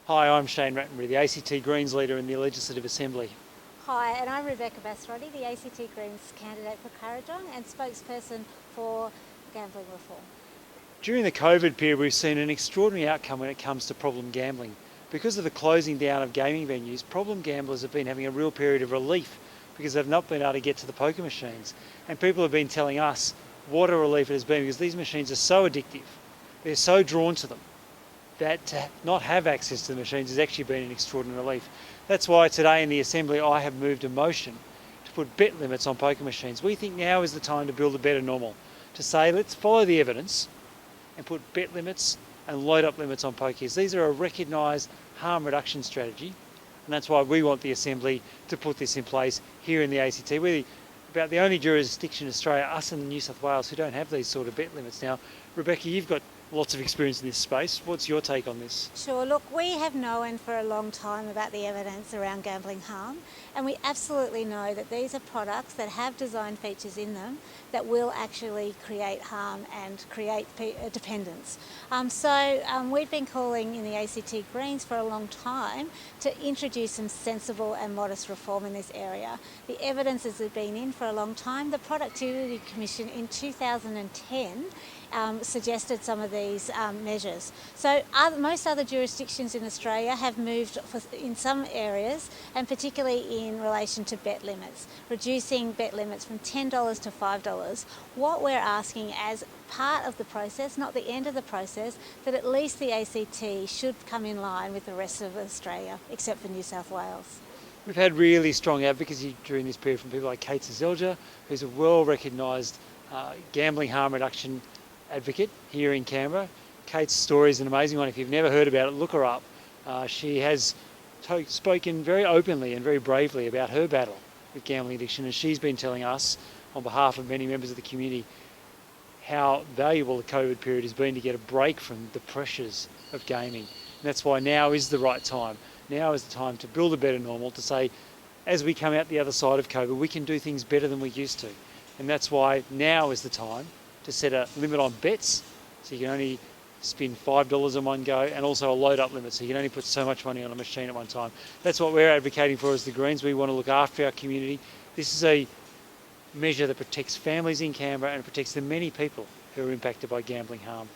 Hi, I'm Shane Rattenbury, the ACT Greens leader in the Legislative Assembly. Hi, and I'm Rebecca Basrotti, the ACT Greens candidate for Kurrajong and spokesperson for gambling reform. During the COVID period, we've seen an extraordinary outcome when it comes to problem gambling. Because of the closing down of gaming venues, problem gamblers have been having a real period of relief because they've not been able to get to the poker machines. And people have been telling us what a relief it has been because these machines are so addictive. They're so drawn to them that to not have access to the machines has actually been an extraordinary relief. That's why today in the Assembly I have moved a motion to put bet limits on poker machines. We think now is the time to build a better normal, to say let's follow the evidence and put bet limits and load up limits on pokies. These are a recognised harm reduction strategy, and that's why we want the Assembly to put this in place here in the ACT. We're about the only jurisdiction in Australia, us and New South Wales, who don't have these sort of bet limits. Now, Rebecca, you've got lots of experience in this space. What's your take on this? Sure, look, we have known for a long time about the evidence around gambling harm, and we absolutely know that these are products that have design features in them that will actually create harm and create dependence. We've been calling in the ACT Greens for a long time to introduce some sensible and modest reform in this area. The evidence has been in for a long time. The Productivity Commission in 2010 suggested some of these measures. So most other jurisdictions in Australia have moved in some areas, and particularly in relation to bet limits, reducing bet limits from $10 to $5. What we're asking as part of the process, not the end of the process, that at least the ACT should come in line with the rest of Australia, except for New South Wales. We've had really strong advocacy during this period from people like Kate Seselja, who's a well-recognised gambling harm reduction advocate here in Canberra. Kate's story is an amazing one. If you've never heard about it, look her up. She has spoken very openly and very bravely about her battle with gambling addiction, and she's been telling us, on behalf of many members of the community, how valuable the COVID period has been to get a break from the pressures of gaming. And that's why now is the right time. Now is the time to build a better normal, to say, as we come out the other side of COVID, we can do things better than we used to. And that's why now is the time to set a limit on bets, so you can only spin $5 in one go, and also a load up limit, so you can only put so much money on a machine at one time. That's what we're advocating for as the Greens. We want to look after our community. This is a measure that protects families in Canberra and protects the many people who are impacted by gambling harm.